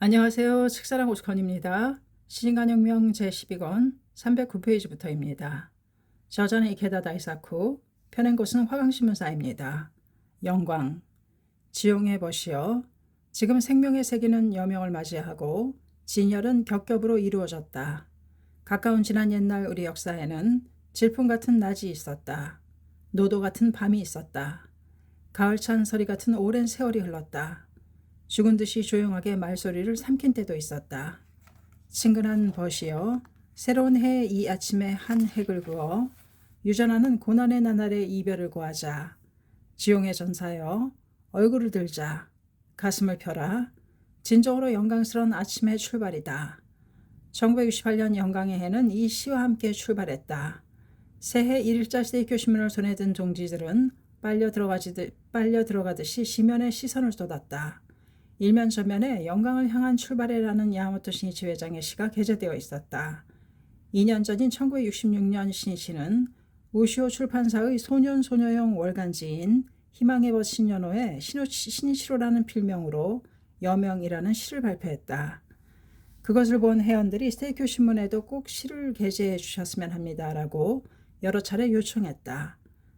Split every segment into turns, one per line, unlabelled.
안녕하세요. 책사랑 오스컨입니다. 시진간혁명 제12권 309페이지부터입니다. 저자는 이케다 다이사쿠, 펴낸 곳은 화강신문사입니다. 영광, 지용해 보시오. 지금 생명의 세기는 여명을 맞이하고 진열은 겹겹으로 이루어졌다. 가까운 지난 옛날 우리 역사에는 질풍 같은 낮이 있었다. 노도 같은 밤이 있었다. 가을찬 서리 같은 오랜 세월이 흘렀다. 죽은 듯이 조용하게 말소리를 삼킨 때도 있었다. 친근한 벗이여, 새로운 해의 이 아침에 한 핵을 그어 유전하는 고난의 나날의 이별을 구하자. 지용의 전사여, 얼굴을 들자. 가슴을 펴라. 진정으로 영광스러운 아침의 출발이다. 1968년 영광의 해는 이 시와 함께 출발했다. 새해 1일자 세이쿄신문을 손에 든 동지들은 빨려 들어가듯이 시면에 시선을 쏟았다. 일면 전면에 영광을 향한 출발해라는 야마토 신이치 회장의 시가 게재되어 있었다. 2년 전인 1966년 신이치는 우시오 출판사의 소년소녀용 월간지인 희망의 벗 신년호에 신이치로라는 필명으로 여명이라는 시를 발표했다. 그것을 본 회원들이 세이쿄 신문에도 꼭 시를 게재해 주셨으면 합니다라고 여러 차례 요청했다.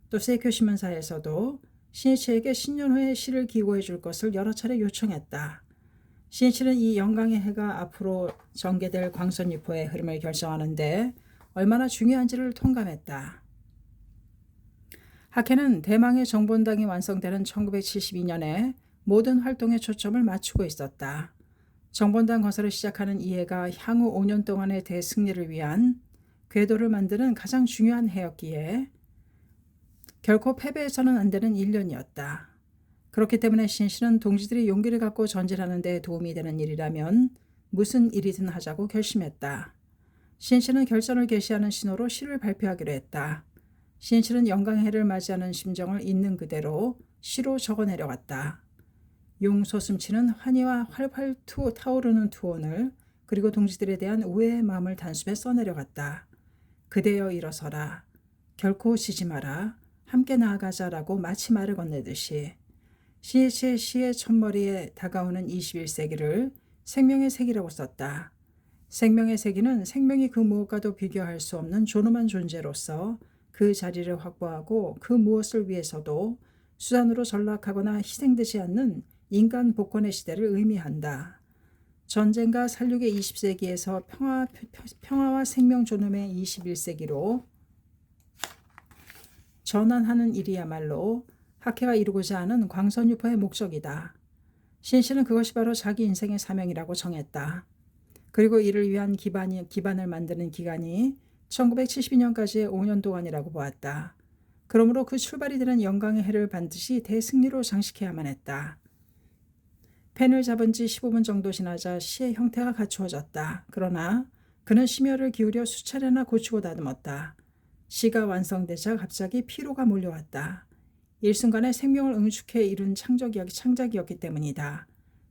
또 세이쿄 신문사에서도 신이치에게 신년호에 시를 기고해 줄 것을 여러 차례 요청했다. 신이치는 이 영광의 해가 앞으로 전개될 광선유포의 흐름을 결정하는데 얼마나 중요한지를 통감했다. 학회는 대망의 정본당이 완성되는 1972년에 모든 활동에 초점을 맞추고 있었다. 정본당 건설을 시작하는 이 해가 향후 5년 동안의 대승리를 위한 궤도를 만드는 가장 중요한 해였기에 결코 패배해서는 안 되는 1년이었다. 그렇기 때문에 신씨는 동지들이 용기를 갖고 전진하는 데 도움이 되는 일이라면 무슨 일이든 하자고 결심했다. 신씨는 결전을 계시하는 신호로 시를 발표하기로 했다. 신씨는 영광해를 맞이하는 심정을 있는 그대로 시로 적어내려갔다. 용소슴치는 환희와 활활 타오르는 투혼을 그리고 동지들에 대한 우애의 마음을 단숨에 써내려갔다. 그대여 일어서라. 결코 쉬지 마라. 함께 나아가자라고 마치 말을 건네듯이 신이치의 시의 첫머리에 다가오는 21세기를 생명의 세기라고 썼다. 생명의 세기는 생명이 그 무엇과도 비교할 수 없는 존엄한 존재로서 그 자리를 확보하고 그 무엇을 위해서도 수단으로 전락하거나 희생되지 않는 인간 복권의 시대를 의미한다. 전쟁과 살육의 20세기에서 평화와 생명 존엄의 21세기로 전환하는 일이야말로 학회가 이루고자 하는 광선유포의 목적이다. 신씨는 그것이 바로 자기 인생의 사명이라고 정했다. 그리고 이를 위한 기반을 만드는 기간이 1972년까지의 5년 동안이라고 보았다. 그러므로 그 출발이 되는 영광의 해를 반드시 대승리로 장식해야만 했다. 펜을 잡은 지 15분 정도 지나자 시의 형태가 갖추어졌다. 그러나 그는 심혈을 기울여 수차례나 고치고 다듬었다. 시가 완성되자 갑자기 피로가 몰려왔다. 일순간에 생명을 응축해 이룬 창작이었기 때문이다.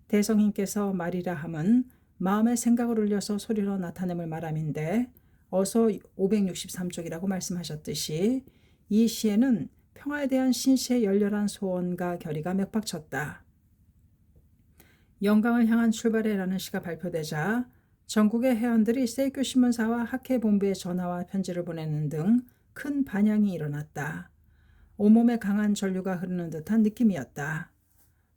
대성인께서 말이라 함은 마음의 생각을 올려서 소리로 나타냄을 말함인데 어서 563쪽이라고 말씀하셨듯이 이 시에는 평화에 대한 신씨의 열렬한 소원과 결의가 맥박쳤다. 영광을 향한 출발해라는 시가 발표되자 전국의 회원들이 세이쿄 신문사와 학회 본부에 전화와 편지를 보내는 등 큰 반향이 일어났다. 온몸에 강한 전류가 흐르는 듯한 느낌이었다.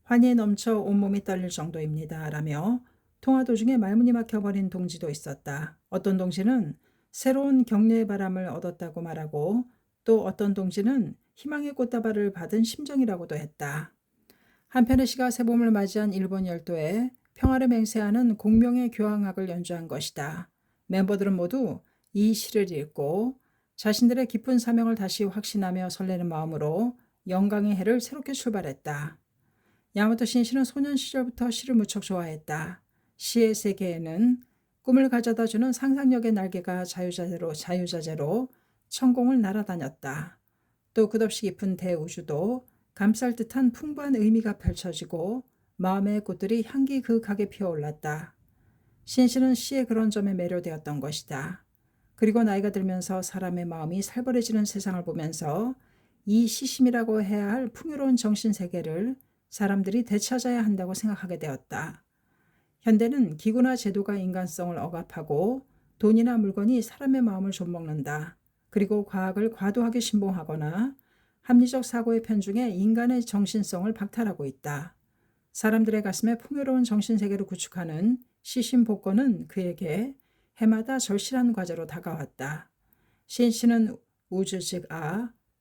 환희에 넘쳐 온몸이 떨릴 정도입니다. 라며 통화 도중에 말문이 막혀버린 동지도 있었다. 어떤 동지는 새로운 격려의 바람을 얻었다고 말하고 또 어떤 동지는 희망의 꽃다발을 받은 심정이라고도 했다. 한편의 시가 새봄을 맞이한 일본 열도에 평화를 맹세하는 공명의 교향악을 연주한 것이다. 멤버들은 모두 이 시를 읽고 자신들의 깊은 사명을 다시 확신하며 설레는 마음으로 영광의 해를 새롭게 출발했다. 야마토 신시는 소년 시절부터 시를 무척 좋아했다. 시의 세계에는 꿈을 가져다 주는 상상력의 날개가 자유자재로 천공을 날아다녔다. 또 끝없이 깊은 대우주도 감쌀 듯한 풍부한 의미가 펼쳐지고 마음의 꽃들이 향기 그윽하게 피어올랐다. 신씨는 시의 그런 점에 매료되었던 것이다. 그리고 나이가 들면서 사람의 마음이 살벌해지는 세상을 보면서 이 시심이라고 해야 할 풍요로운 정신세계를 사람들이 되찾아야 한다고 생각하게 되었다. 현대는 기구나 제도가 인간성을 억압하고 돈이나 물건이 사람의 마음을 좀먹는다. 그리고 과학을 과도하게 신봉하거나 합리적 사고의 편중에 인간의 정신성을 박탈하고 있다. 사람들의 가슴에 풍요로운 정신세계를 구축하는 시신복권은 그에게 해마다 절실한 과제로 다가왔다. 신씨는 우주 즉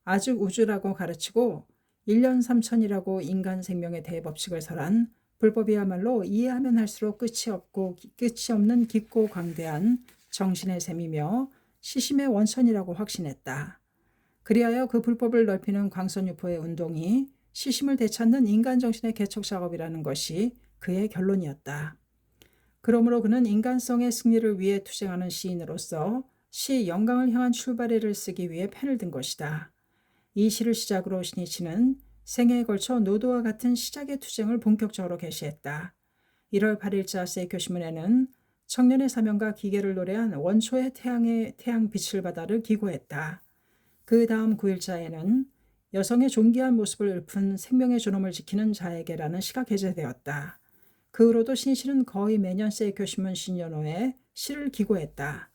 아즉 우주라고 가르치고 1년 3천이라고 인간 생명에 대해 법칙을 설한 불법이야말로 이해하면 할수록 끝이 없는 깊고 광대한 정신의 셈이며 시심의 원천이라고 확신했다. 그리하여 그 불법을 넓히는 광선유포의 운동이 시심을 되찾는 인간 정신의 개척 작업이라는 것이 그의 결론이었다. 그러므로 그는 인간성의 승리를 위해 투쟁하는 시인으로서 시 영광을 향한 출발해를 쓰기 위해 펜을 든 것이다. 이 시를 시작으로 신이치는 생애에 걸쳐 노도와 같은 시작의 투쟁을 본격적으로 개시했다. 1월 8일자 세이교시문에는 청년의 사명과 기계를 노래한 원초의 태양 빛을 바다를 기고했다. 그 다음 9일자에는 여성의 존귀한 모습을 읊은 생명의 존엄을 지키는 자에게라는 시가 게재되었다. 그 후로도 신씨는 거의 매년 세이교시문 신년호에 시를 기고했다.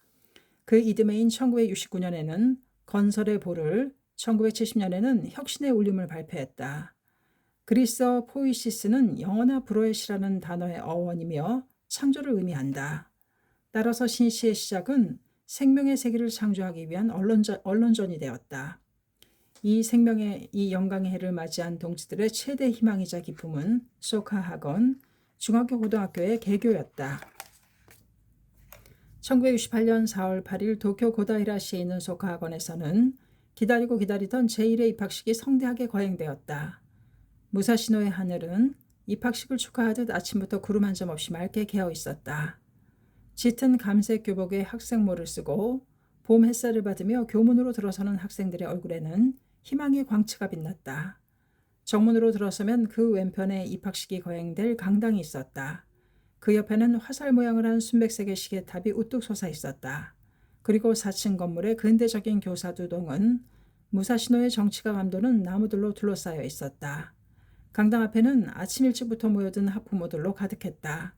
그 이듬해인 1969년에는 건설의 보를, 1970년에는 혁신의 울림을 발표했다. 그리스어 포이시스는 영어나 불어의 시라는 단어의 어원이며 창조를 의미한다. 따라서 신씨의 시작은 생명의 세계를 창조하기 위한 언론전이 되었다. 이 영광의 해를 맞이한 동지들의 최대 희망이자 기쁨은 소카 학원, 중학교 고등학교의 개교였다. 1968년 4월 8일 도쿄 고다이라시에 있는 소카 학원에서는 기다리고 기다리던 제1회 입학식이 성대하게 거행되었다. 무사시노의 하늘은 입학식을 축하하듯 아침부터 구름 한 점 없이 맑게 개어 있었다. 짙은 감색 교복에 학생모를 쓰고 봄 햇살을 받으며 교문으로 들어서는 학생들의 얼굴에는 희망의 광채가 빛났다. 정문으로 들어서면 그 왼편에 입학식이 거행될 강당이 있었다. 그 옆에는 화살 모양을 한 순백색의 시계탑이 우뚝 솟아 있었다. 그리고 4층 건물의 근대적인 교사 두 동은 무사시노의 정치가 감도는 나무들로 둘러싸여 있었다. 강당 앞에는 아침 일찍부터 모여든 학부모들로 가득했다.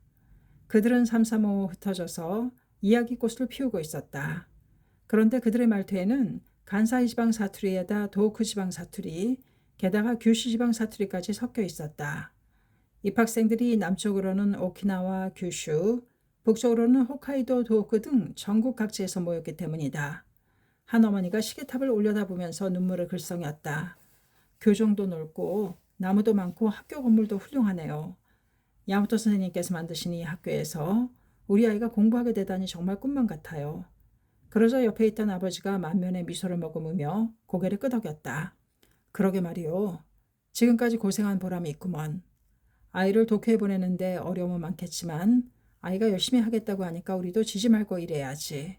그들은 삼삼오오 흩어져서 이야기꽃을 피우고 있었다. 그런데 그들의 말투에는 간사이 지방 사투리에다 도호쿠 지방 사투리, 게다가 규슈 지방 사투리까지 섞여 있었다. 입학생들이 남쪽으로는 오키나와 규슈, 북쪽으로는 홋카이도 도호쿠 등 전국 각지에서 모였기 때문이다. 한 어머니가 시계탑을 올려다보면서 눈물을 글썽였다. 교정도 넓고 나무도 많고 학교 건물도 훌륭하네요. 야마토 선생님께서 만드신 이 학교에서 우리 아이가 공부하게 되다니 정말 꿈만 같아요. 그러자 옆에 있던 아버지가 만면에 미소를 머금으며 고개를 끄덕였다. 그러게 말이요. 지금까지 고생한 보람이 있구먼. 아이를 도쿄에 보내는데 어려움은 많겠지만 아이가 열심히 하겠다고 하니까 우리도 지지 말고 일해야지.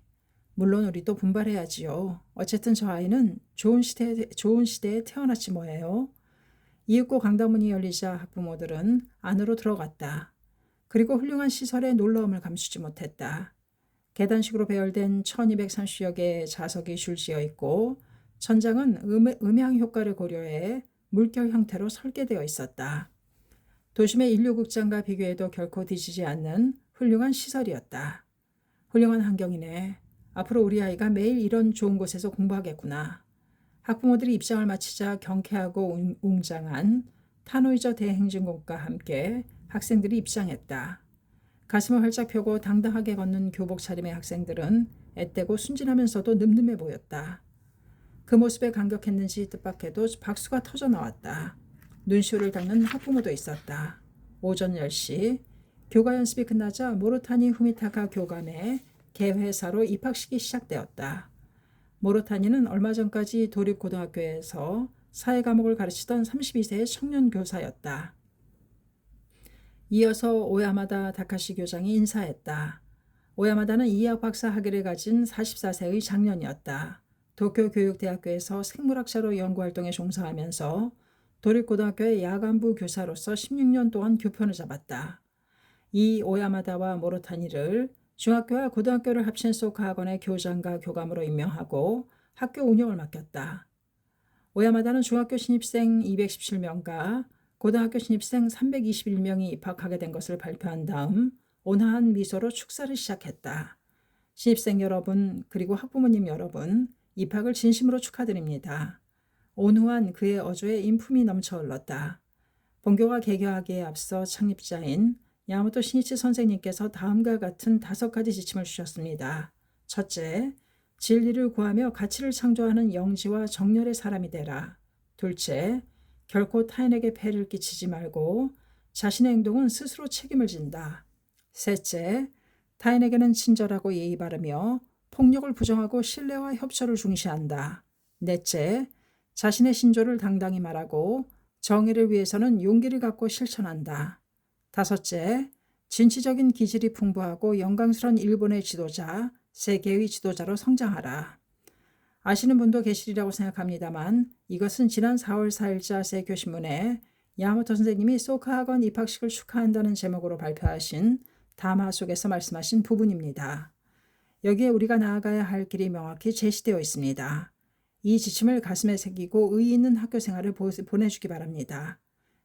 물론 우리도 분발해야지요. 어쨌든 저 아이는 좋은 시대에 태어났지 뭐예요. 이윽고 강당문이 열리자 학부모들은 안으로 들어갔다. 그리고 훌륭한 시설의 놀라움을 감추지 못했다. 계단식으로 배열된 1230여 개의 좌석이 줄지어 있고 천장은 음향 효과를 고려해 물결 형태로 설계되어 있었다. 도심의 인류극장과 비교해도 결코 뒤지지 않는 훌륭한 시설이었다. 훌륭한 환경이네. 앞으로 우리 아이가 매일 이런 좋은 곳에서 공부하겠구나. 학부모들이 입장을 마치자 경쾌하고 웅장한 타노이저 대행진곡과 함께 학생들이 입장했다. 가슴을 활짝 펴고 당당하게 걷는 교복 차림의 학생들은 앳되고 순진하면서도 늠름해 보였다. 그 모습에 감격했는지 뜻밖에도 박수가 터져 나왔다. 눈시울을 닦는 학부모도 있었다. 오전 10시 교가 연습이 끝나자 모로타니 후미타카 교감의 개회사로 입학식이 시작되었다. 모로타니는 얼마 전까지 도립고등학교에서 사회 과목을 가르치던 32세의 청년 교사였다. 이어서 오야마다 다카시 교장이 인사했다. 오야마다는 이학 박사 학위를 가진 44세의 장년이었다. 도쿄교육대학교에서 생물학자로 연구활동에 종사하면서 도립고등학교의 야간부 교사로서 16년 동안 교편을 잡았다. 이 오야마다와 모로타니를 중학교와 고등학교를 합친 소카 학원의 교장과 교감으로 임명하고 학교 운영을 맡겼다. 오야마다는 중학교 신입생 217명과 고등학교 신입생 321명이 입학하게 된 것을 발표한 다음 온화한 미소로 축사를 시작했다. 신입생 여러분, 그리고 학부모님 여러분, 입학을 진심으로 축하드립니다. 온후한 그의 어조에 인품이 넘쳐 흘렀다. 본교가 개교하기에 앞서 창립자인 야마토 신이치 선생님께서 다음과 같은 5가지 지침을 주셨습니다. 첫째, 진리를 구하며 가치를 창조하는 영지와 정열의 사람이 되라. 둘째, 결코 타인에게 폐를 끼치지 말고 자신의 행동은 스스로 책임을 진다. 셋째, 타인에게는 친절하고 예의 바르며 폭력을 부정하고 신뢰와 협조를 중시한다. 넷째, 자신의 신조를 당당히 말하고 정의를 위해서는 용기를 갖고 실천한다. 다섯째, 진취적인 기질이 풍부하고 영광스러운 일본의 지도자, 세계의 지도자로 성장하라. 아시는 분도 계시리라고 생각합니다만 이것은 지난 4월 4일자 세교신문에 야마토 선생님이 소카 학원 입학식을 축하한다는 제목으로 발표하신 담화 속에서 말씀하신 부분입니다. 여기에 우리가 나아가야 할 길이 명확히 제시되어 있습니다. 이 지침을 가슴에 새기고 의의 있는 학교 생활을 보내주기 바랍니다.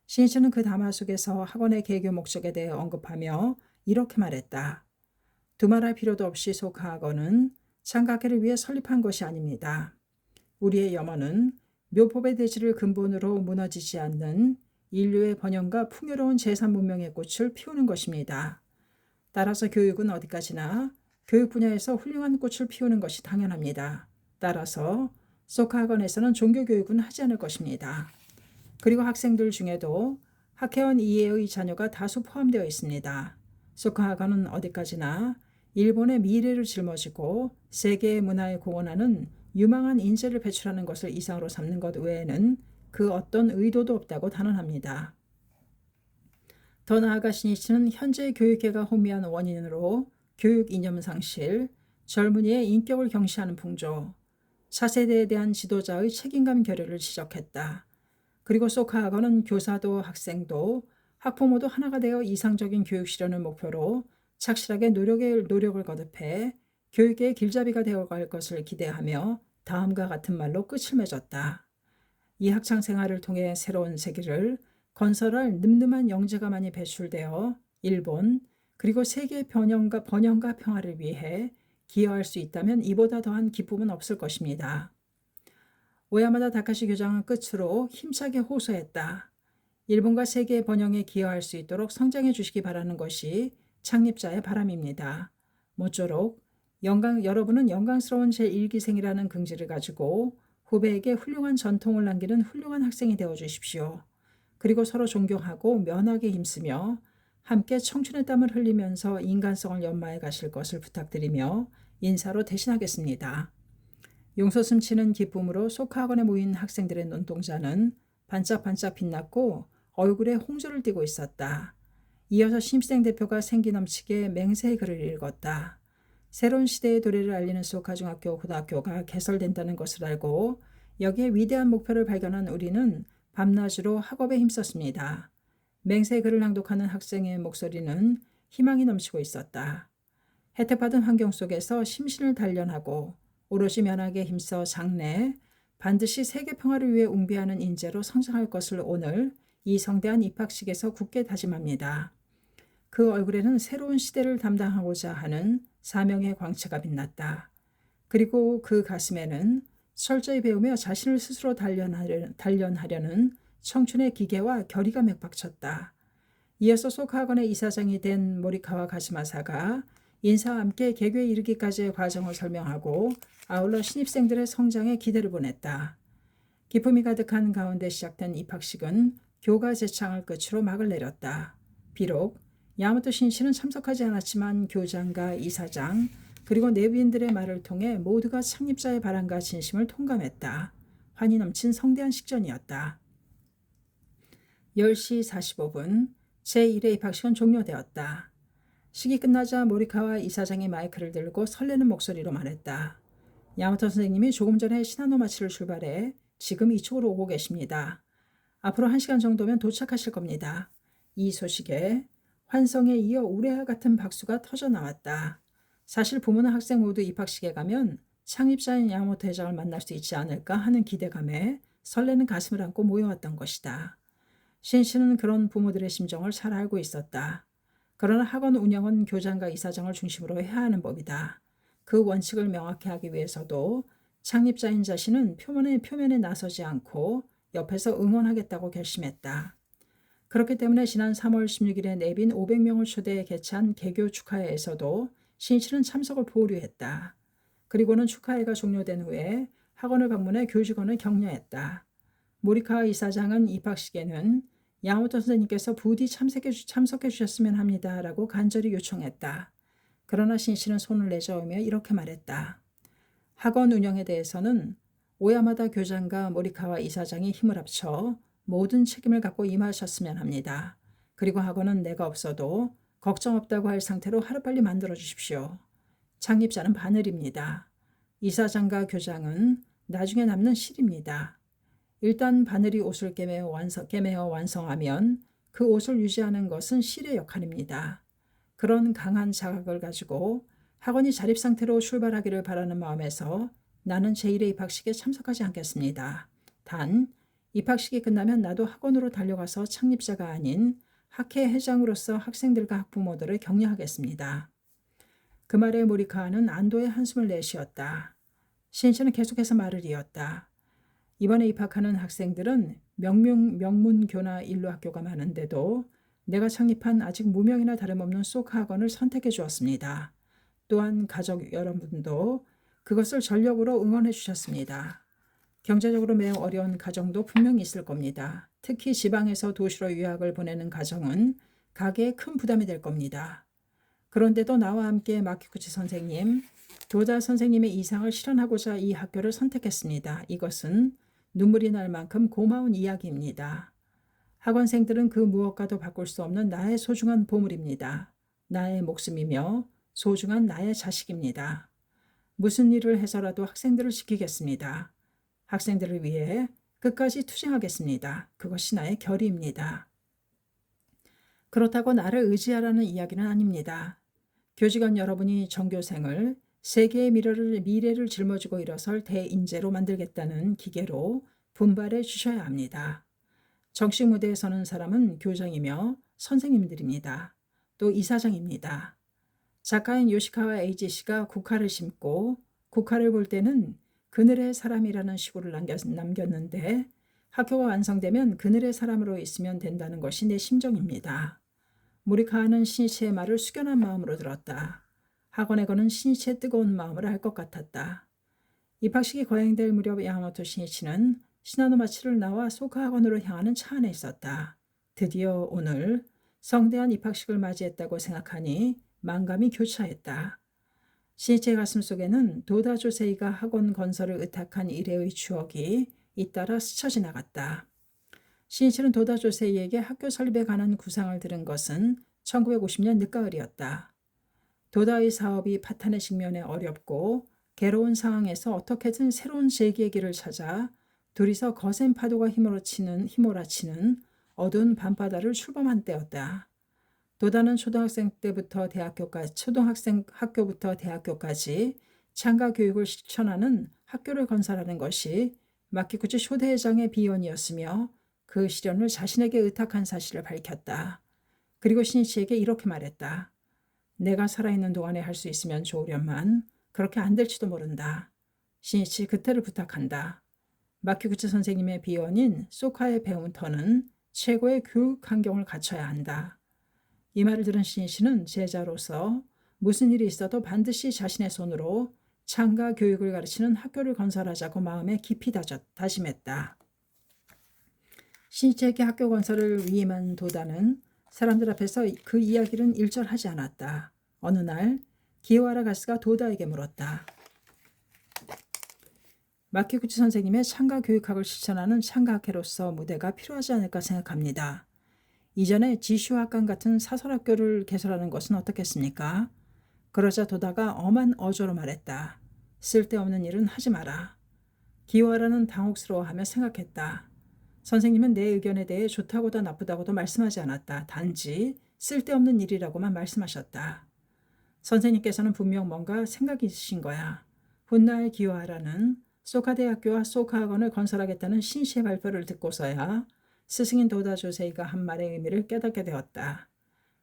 신이치는 그 담화 속에서 학원의 개교 목적에 대해 언급하며 이렇게 말했다. 두말할 필요도 없이 소카 학원은 창각회를 위해 설립한 것이 아닙니다. 우리의 염원은 묘법의 대지를 근본으로 무너지지 않는 인류의 번영과 풍요로운 제3문명의 꽃을 피우는 것입니다. 따라서 교육은 어디까지나 교육 분야에서 훌륭한 꽃을 피우는 것이 당연합니다. 따라서 소카 학원에서는 종교교육은 하지 않을 것입니다. 그리고 학생들 중에도 학회원 이해의 자녀가 다수 포함되어 있습니다. 소카 학원은 어디까지나 일본의 미래를 짊어지고 세계의 문화에 공헌하는 유망한 인재를 배출하는 것을 이상으로 삼는 것 외에는 그 어떤 의도도 없다고 단언합니다. 더 나아가 신이치는 현재 교육계가 혼미한 원인으로 교육 이념 상실, 젊은이의 인격을 경시하는 풍조, 차세대에 대한 지도자의 책임감 결여를 지적했다. 그리고 소카 학원은 교사도 학생도 학부모도 하나가 되어 이상적인 교육 실현을 목표로 착실하게 노력을 거듭해 교육의 길잡이가 되어갈 것을 기대하며 다음과 같은 말로 끝을 맺었다. 이 학창 생활을 통해 새로운 세계를 건설할 늠름한 영재가 많이 배출되어 일본 그리고 세계의 번영과 평화를 위해 기여할 수 있다면 이보다 더한 기쁨은 없을 것입니다. 오야마다 다카시 교장은 끝으로 힘차게 호소했다. 일본과 세계의 번영에 기여할 수 있도록 성장해 주시기 바라는 것이 창립자의 바람입니다. 모쪼록 여러분은 영광스러운 제1기생이라는 긍지를 가지고 후배에게 훌륭한 전통을 남기는 훌륭한 학생이 되어 주십시오. 그리고 서로 존경하고 면하게 힘쓰며 함께 청춘의 땀을 흘리면서 인간성을 연마해 가실 것을 부탁드리며 인사로 대신하겠습니다. 용솟음 치는 기쁨으로 소카학원에 모인 학생들의 눈동자는 반짝반짝 빛났고 얼굴에 홍조를 띠고 있었다. 이어서 신입생 대표가 생기 넘치게 맹세의 글을 읽었다. 새로운 시대의 도래를 알리는 소카 중학교 고등학교가 개설된다는 것을 알고 여기에 위대한 목표를 발견한 우리는 밤낮으로 학업에 힘썼습니다. 맹세의 글을 낭독하는 학생의 목소리는 희망이 넘치고 있었다. 혜택받은 환경 속에서 심신을 단련하고 오롯이 면하게 힘써 장래 반드시 세계 평화를 위해 웅비하는 인재로 성장할 것을 오늘 이 성대한 입학식에서 굳게 다짐합니다. 그 얼굴에는 새로운 시대를 담당하고자 하는 사명의 광채가 빛났다. 그리고 그 가슴에는 철저히 배우며 자신을 스스로 단련하려는 청춘의 기계와 결의가 맥박쳤다. 이어서 소카학원의 이사장이 된 모리카와 가시마사가 인사와 함께 개교에 이르기까지의 과정을 설명하고 아울러 신입생들의 성장에 기대를 보냈다. 기쁨이 가득한 가운데 시작된 입학식은 교가 제창을 끝으로 막을 내렸다. 비록 야마토 신이치는 참석하지 않았지만 교장과 이사장 그리고 내부인들의 말을 통해 모두가 창립자의 바람과 진심을 통감했다. 환희 넘친 성대한 식전이었다. 10시 45분 제1회 입학식은 종료되었다. 식이 끝나자 모리카와 이사장이 마이크를 들고 설레는 목소리로 말했다. 야마토 선생님이 조금 전에 시나노마치를 출발해 지금 이쪽으로 오고 계십니다. 앞으로 1시간 정도면 도착하실 겁니다. 이 소식에 환성에 이어 우레와 같은 박수가 터져 나왔다. 사실 부모나 학생 모두 입학식에 가면 창립자인 야마모토 회장을 만날 수 있지 않을까 하는 기대감에 설레는 가슴을 안고 모여왔던 것이다. 신씨는 그런 부모들의 심정을 잘 알고 있었다. 그러나 학원 운영은 교장과 이사장을 중심으로 해야 하는 법이다. 그 원칙을 명확히 하기 위해서도 창립자인 자신은 표면에 나서지 않고 옆에서 응원하겠다고 결심했다. 그렇기 때문에 지난 3월 16일에 내빈 500명을 초대해 개최한 개교 축하회에서도 신희치는 참석을 보류했다. 그리고는 축하회가 종료된 후에 학원을 방문해 교직원을 격려했다. 모리카 이사장은 입학식에는 야마토 선생님께서 부디 참석해 주셨으면 합니다. 라고 간절히 요청했다. 그러나 신희치는 손을 내저으며 이렇게 말했다. 학원 운영에 대해서는 오야마다 교장과 모리카와 이사장이 힘을 합쳐 모든 책임을 갖고 임하셨으면 합니다. 그리고 학원은 내가 없어도 걱정 없다고 할 상태로 하루빨리 만들어 주십시오. 창립자는 바늘입니다. 이사장과 교장은 나중에 남는 실입니다. 일단 바늘이 옷을 꿰매어 완성하면 그 옷을 유지하는 것은 실의 역할입니다. 그런 강한 자각을 가지고 학원이 자립 상태로 출발하기를 바라는 마음에서 나는 제1회 입학식에 참석하지 않겠습니다. 단 입학식이 끝나면 나도 학원으로 달려가서 창립자가 아닌 학회 회장으로서 학생들과 학부모들을 격려하겠습니다. 그 말에 모리카와는 안도의 한숨을 내쉬었다. 신희치는 계속해서 말을 이었다. 이번에 입학하는 학생들은 명문교나 인류학교가 많은데도 내가 창립한 아직 무명이나 다름없는 소카 학원을 선택해 주었습니다. 또한 가족 여러분도 그것을 전력으로 응원해 주셨습니다. 경제적으로 매우 어려운 가정도 분명히 있을 겁니다. 특히 지방에서 도시로 유학을 보내는 가정은 가계에 큰 부담이 될 겁니다. 그런데도 나와 함께 마키구치 선생님, 도다 선생님의 이상을 실현하고자 이 학교를 선택했습니다. 이것은 눈물이 날 만큼 고마운 이야기입니다. 학원생들은 그 무엇과도 바꿀 수 없는 나의 소중한 보물입니다. 나의 목숨이며 소중한 나의 자식입니다. 무슨 일을 해서라도 학생들을 지키겠습니다. 학생들을 위해 끝까지 투쟁하겠습니다. 그것이 나의 결의입니다. 그렇다고 나를 의지하라는 이야기는 아닙니다. 교직원 여러분이 전교생을 세계의 미래를 짊어지고 일어설 대인재로 만들겠다는 기계로 분발해 주셔야 합니다. 정식 무대에 서는 사람은 교장이며 선생님들입니다. 또 이사장입니다. 작가인 요시카와 에이지 씨가 국화를 심고 국화를 볼 때는 그늘의 사람이라는 시구를 남겼는데 학교가 완성되면 그늘의 사람으로 있으면 된다는 것이 내 심정입니다. 모리카와는 신희치의 말을 숙연한 마음으로 들었다. 학원에 거는 신희치의 뜨거운 마음을 알 것 같았다. 입학식이 거행될 무렵 야마모토 신희치는 시나노마치를 나와 소카 학원으로 향하는 차 안에 있었다. 드디어 오늘 성대한 입학식을 맞이했다고 생각하니 만감이 교차했다. 신희치의 가슴 속에는 도다 조세이가 학원 건설을 의탁한 이래의 추억이 잇따라 스쳐 지나갔다. 신희치는 도다 조세이에게 학교 설립에 관한 구상을 들은 것은 1950년 늦가을이었다. 도다의 사업이 파탄의 직면에 어렵고 괴로운 상황에서 어떻게든 새로운 재기의 길을 찾아 둘이서 거센 파도가 휘몰아치는 어두운 밤바다를 출범한 때였다. 도다는 초등학교부터 대학교까지 창가 교육을 실천하는 학교를 건설하는 것이 마키구치 쇼대회장의 비전이었으며 그 실현을 자신에게 의탁한 사실을 밝혔다. 그리고 신이치에게 이렇게 말했다. 내가 살아있는 동안에 할 수 있으면 좋으련만 그렇게 안 될지도 모른다. 신이치 그때를 부탁한다. 마키구치 선생님의 비원인 소카의 배운 터는 최고의 교육 환경을 갖춰야 한다. 이 말을 들은 신이치는 제자로서 무슨 일이 있어도 반드시 자신의 손으로 창가 교육을 가르치는 학교를 건설하자고 마음에 깊이 다짐했다. 신이치에게 학교 건설을 위임한 도다는 사람들 앞에서 그 이야기는 일절하지 않았다. 어느 날 기요하라 가스가 도다에게 물었다. 마키구치 선생님의 창가 교육학을 실천하는 창가학회로서 무대가 필요하지 않을까 생각합니다. 이전에 지슈학관 같은 사설학교를 개설하는 것은 어떻겠습니까? 그러자 도다가 엄한 어조로 말했다. 쓸데없는 일은 하지 마라. 기요하라는 당혹스러워하며 생각했다. 선생님은 내 의견에 대해 좋다고도 나쁘다고도 말씀하지 않았다. 단지 쓸데없는 일이라고만 말씀하셨다. 선생님께서는 분명 뭔가 생각이 있으신 거야. 훗날 기요하라는 소카대학교와 소카학원을 건설하겠다는 신시의 발표를 듣고서야 스승인 도다 조세이가 한 말의 의미를 깨닫게 되었다.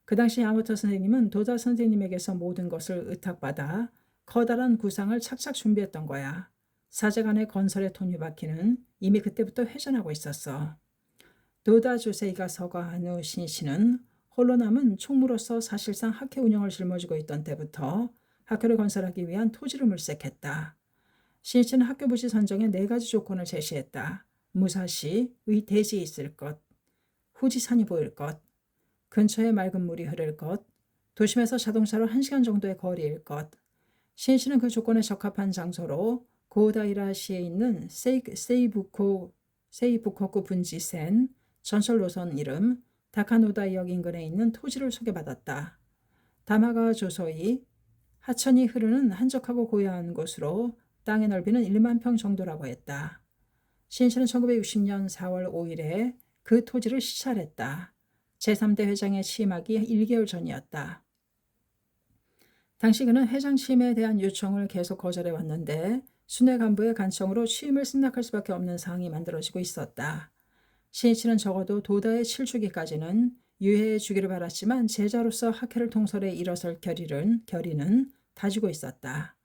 그 당시 야마토 선생님은 도다 선생님에게서 모든 것을 의탁받아 커다란 구상을 착착 준비했던 거야. 사제간의 건설의 톱니바퀴는 이미 그때부터 회전하고 있었어. 도다 조세이가 서거한 후 신이치는 홀로 남은 총무로서 사실상 학회 운영을 짊어지고 있던 때부터 학교를 건설하기 위한 토지를 물색했다. 신이치는 학교 부지 선정에 4가지 조건을 제시했다. 무사시, 의 대지에 있을 것, 후지산이 보일 것, 근처에 맑은 물이 흐를 것, 도심에서 자동차로 1시간 정도의 거리일 것. 신이치는 그 조건에 적합한 장소로 고다이라시에 있는 세이부코쿠 분지센 전철 노선 이름 다카노다이역 인근에 있는 토지를 소개받았다. 다마가 조소이 하천이 흐르는 한적하고 고요한 곳으로 땅의 넓이는 1만 평 정도라고 했다. 신이치는 1960년 4월 5일에 그 토지를 시찰했다. 제3대 회장의 취임하기 1개월 전이었다. 당시 그는 회장 취임에 대한 요청을 계속 거절해 왔는데 순회 간부의 간청으로 취임을 승낙할 수밖에 없는 상황이 만들어지고 있었다. 신이치는 적어도 도다의 7주기까지는 유예해 주기를 바랐지만 제자로서 학회를 통솔해 일어설 결의는 다지고 있었다.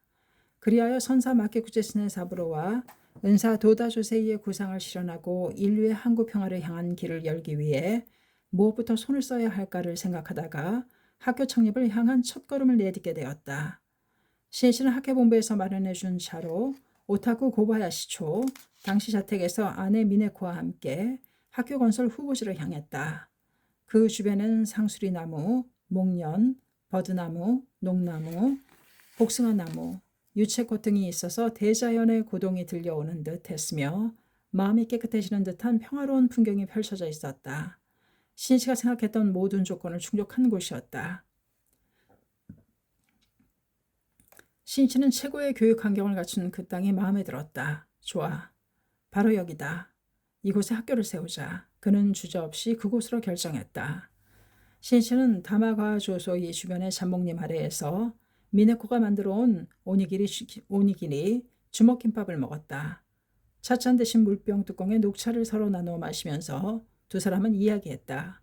그리하여 선사 마케쿠제스네 사부로와 은사 도다 조세이의 구상을 실현하고 인류의 항구 평화를 향한 길을 열기 위해 무엇부터 손을 써야 할까를 생각하다가 학교 창립을 향한 첫걸음을 내딛게 되었다. 신이치는 학회본부에서 마련해준 차로 오타쿠 고바야시초 당시 자택에서 아내 미네코와 함께 학교 건설 후보지를 향했다. 그 주변에는 상수리나무, 목련, 버드나무, 녹나무, 복숭아나무, 유채꽃 등이 있어서 대자연의 고동이 들려오는 듯 했으며 마음이 깨끗해지는 듯한 평화로운 풍경이 펼쳐져 있었다. 신이치가 생각했던 모든 조건을 충족한 곳이었다. 신이치는 최고의 교육 환경을 갖춘 그 땅이 마음에 들었다. 좋아. 바로 여기다. 이곳에 학교를 세우자. 그는 주저없이 그곳으로 결정했다. 신이치는 다마가 조소이 주변의 잠목림 아래에서 미네코가 만들어 온 오니기리 주먹김밥을 먹었다. 차찬 대신 물병 뚜껑에 녹차를 서로 나누어 마시면서 두 사람은 이야기했다.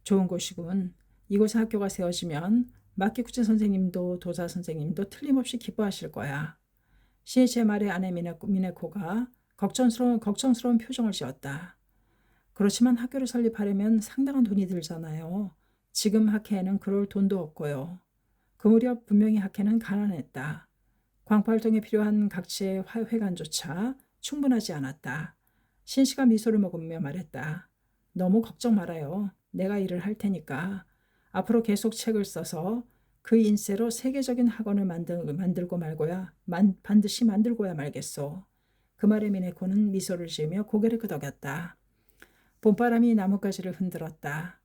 좋은 곳이군. 이곳에 학교가 세워지면 마키쿠치 선생님도 도사 선생님도 틀림없이 기뻐하실 거야. 신이치의 말에 아내 미네코가 걱정스러운 표정을 지었다. 그렇지만 학교를 설립하려면 상당한 돈이 들잖아요. 지금 학회에는 그럴 돈도 없고요. 그 무렵 분명히 학회는 가난했다. 광포활동에 필요한 각지의 회관조차 충분하지 않았다. 신씨가 미소를 머금으며 말했다. 너무 걱정 말아요. 내가 일을 할 테니까. 앞으로 계속 책을 써서 그 인세로 세계적인 학원을 반드시 만들고야 말겠소. 그 말에 미네코는 미소를 지으며 고개를 끄덕였다. 봄바람이 나뭇가지를 흔들었다.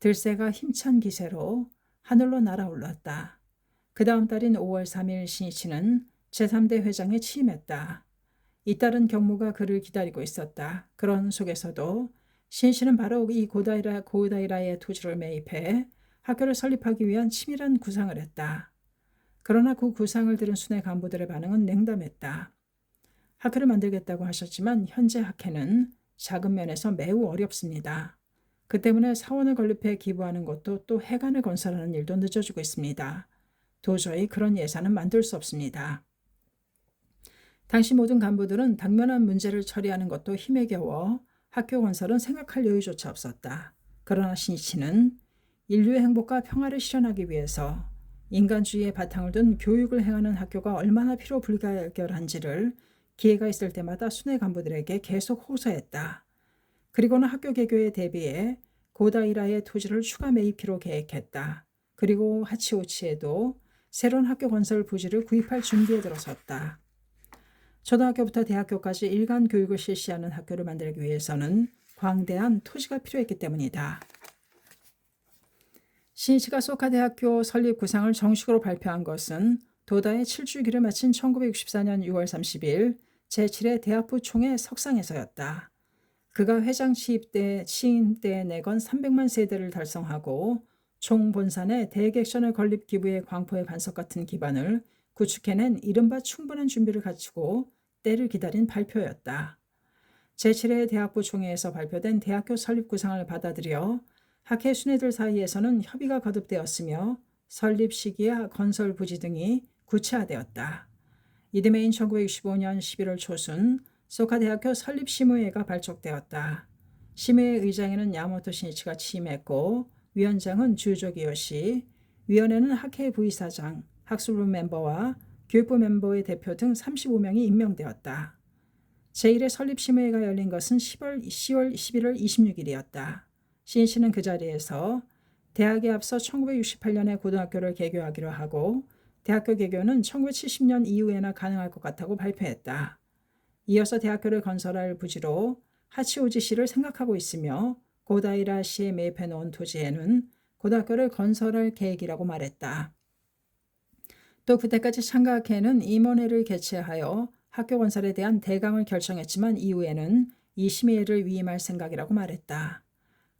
들새가 힘찬 기세로 하늘로 날아올랐다. 그 다음 달인 5월 3일 신이치는 제3대 회장에 취임했다. 잇따른 경무가 그를 기다리고 있었다. 그런 속에서도 신이치는 바로 이 고다이라의 토지를 매입해 학교를 설립하기 위한 치밀한 구상을 했다. 그러나 그 구상을 들은 순회 간부들의 반응은 냉담했다. 학교를 만들겠다고 하셨지만 현재 학회는 자금 면에서 매우 어렵습니다. 그 때문에 사원을 건립해 기부하는 것도 또 해관을 건설하는 일도 늦어지고 있습니다. 도저히 그런 예산은 만들 수 없습니다. 당시 모든 간부들은 당면한 문제를 처리하는 것도 힘에 겨워 학교 건설은 생각할 여유조차 없었다. 그러나 신이치는 인류의 행복과 평화를 실현하기 위해서 인간주의의 바탕을 둔 교육을 행하는 학교가 얼마나 필요 불가결한지를 기회가 있을 때마다 순회 간부들에게 계속 호소했다. 그리고는 학교 개교에 대비해 고다이라의 토지를 추가 매입키로 계획했다. 그리고 하치오치에도 새로운 학교 건설 부지를 구입할 준비에 들어섰다. 초등학교부터 대학교까지 일간 교육을 실시하는 학교를 만들기 위해서는 광대한 토지가 필요했기 때문이다. 신이치가 소카 대학교 설립 구상을 정식으로 발표한 것은 도다의 7주기를 마친 1964년 6월 30일 제7회 대학부 총회 석상에서였다. 그가 회장 취임 때 내건 300만 세대를 달성하고 총 본산의 대객션을 건립 기부의 광포의 반석 같은 기반을 구축해낸 이른바 충분한 준비를 갖추고 때를 기다린 발표였다. 제7회 대학부 총회에서 발표된 대학교 설립 구상을 받아들여 학회 순회들 사이에서는 협의가 거듭되었으며 설립 시기와 건설 부지 등이 구체화되었다. 이듬해인 1965년 11월 초순 소카 대학교 설립 심의회가 발족되었다. 심의회 의장에는 야마모토 신이치가 취임했고 위원장은 주조 기요시, 위원회는 학회 부의사장, 학술부 멤버와 교육부 멤버의 대표 등 35명이 임명되었다. 제1회 설립심의회가 열린 것은 10월 11월 26일이었다. 신이치는 그 자리에서 대학에 앞서 1968년에 고등학교를 개교하기로 하고 대학교 개교는 1970년 이후에나 가능할 것 같다고 발표했다. 이어서 대학교를 건설할 부지로 하치오지시를 생각하고 있으며 고다이라 시에 매입해 놓은 토지에는 고등학교를 건설할 계획이라고 말했다. 또 그때까지 창가학회는 임원회를 개최하여 학교 건설에 대한 대강을 결정했지만 이후에는 이 심의회를 위임할 생각이라고 말했다.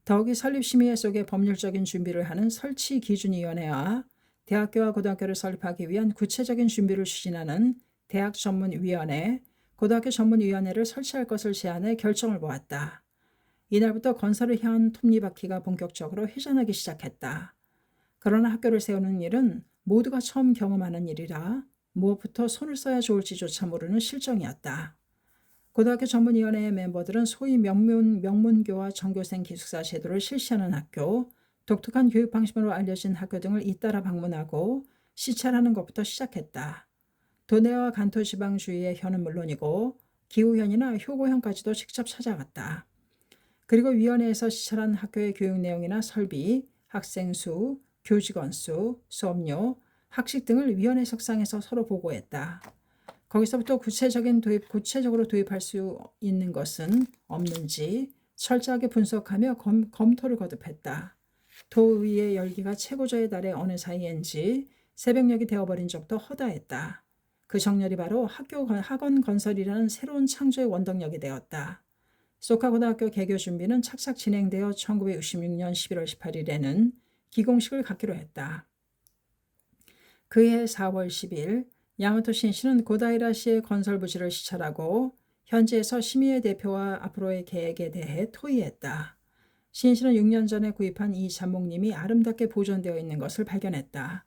더욱이 설립심의회 속에 법률적인 준비를 하는 설치기준위원회와 대학교와 고등학교를 설립하기 위한 구체적인 준비를 추진하는 대학전문위원회, 고등학교 전문위원회를 설치할 것을 제안해 결정을 보았다. 이날부터 건설을 향한 톱니바퀴가 본격적으로 회전하기 시작했다. 그러나 학교를 세우는 일은 모두가 처음 경험하는 일이라 무엇부터 손을 써야 좋을지조차 모르는 실정이었다. 고등학교 전문위원회의 멤버들은 소위 명문교와 전교생 기숙사 제도를 실시하는 학교, 독특한 교육 방식으로 알려진 학교 등을 잇따라 방문하고 시찰하는 것부터 시작했다. 도내와 간토 지방주의의 현은 물론이고 기후현이나 효고현까지도 직접 찾아갔다. 그리고 위원회에서 시찰한 학교의 교육 내용이나 설비, 학생 수, 교직원 수, 수업료, 학식 등을 위원회 석상에서 서로 보고했다. 거기서부터 구체적으로 도입할 수 있는 것은 없는지 철저하게 분석하며 검토를 거듭했다. 도의회 열기가 최고조에 달해 어느 사이엔지 새벽녘이 되어버린 적도 허다했다. 그 정렬이 바로 학원 건설이라는 새로운 창조의 원동력이 되었다. 소카고등학교 개교 준비는 착착 진행되어 1966년 11월 18일에는 기공식을 갖기로 했다. 그해 4월 10일 야마토 신이치는 고다이라시의 건설 부지를 시찰하고 현지에서 심의회 대표와 앞으로의 계획에 대해 토의했다. 신이치는 6년 전에 구입한 이 잠목님이 아름답게 보존되어 있는 것을 발견했다.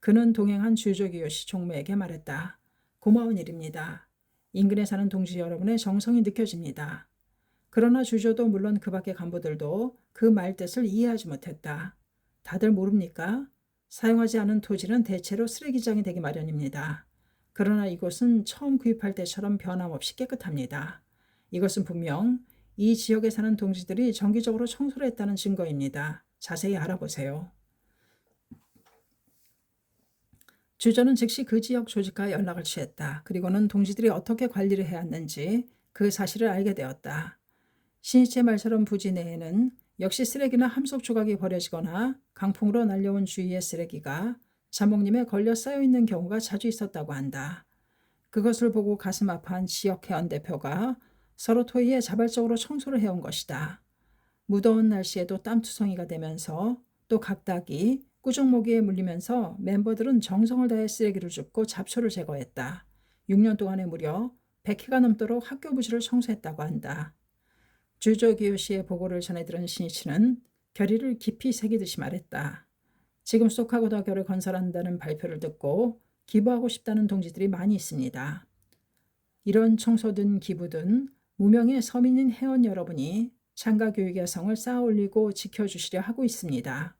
그는 동행한 주조 기요시 총무에게 말했다. 고마운 일입니다. 인근에 사는 동지 여러분의 정성이 느껴집니다. 그러나 주조도 물론 그 밖의 간부들도 그 말뜻을 이해하지 못했다. 다들 모릅니까? 사용하지 않은 토지는 대체로 쓰레기장이 되기 마련입니다. 그러나 이곳은 처음 구입할 때처럼 변함없이 깨끗합니다. 이것은 분명 이 지역에 사는 동지들이 정기적으로 청소를 했다는 증거입니다. 자세히 알아보세요. 주조는 즉시 그 지역 조직과 연락을 취했다. 그리고는 동지들이 어떻게 관리를 해야 하는지 그 사실을 알게 되었다. 신이치의 말처럼 부지 내에는 역시 쓰레기나 함석 조각이 버려지거나 강풍으로 날려온 주위의 쓰레기가 잠목님에 걸려 쌓여있는 경우가 자주 있었다고 한다. 그것을 보고 가슴 아파한 지역회원 대표가 서로 토의해 자발적으로 청소를 해온 것이다. 무더운 날씨에도 땀투성이가 되면서 또 각닭이 꾸중모기에 물리면서 멤버들은 정성을 다해 쓰레기를 줍고 잡초를 제거했다. 6년 동안에 무려 100회가 넘도록 학교 부지를 청소했다고 한다. 주조 기요시의 보고를 전해 들은 신이치는 결의를 깊이 새기듯이 말했다. 지금 소카고등학교를 건설한다는 발표를 듣고 기부하고 싶다는 동지들이 많이 있습니다. 이런 청소든 기부든 무명의 서민인 회원 여러분이 창가 교육의 성을 쌓아올리고 지켜주시려 하고 있습니다.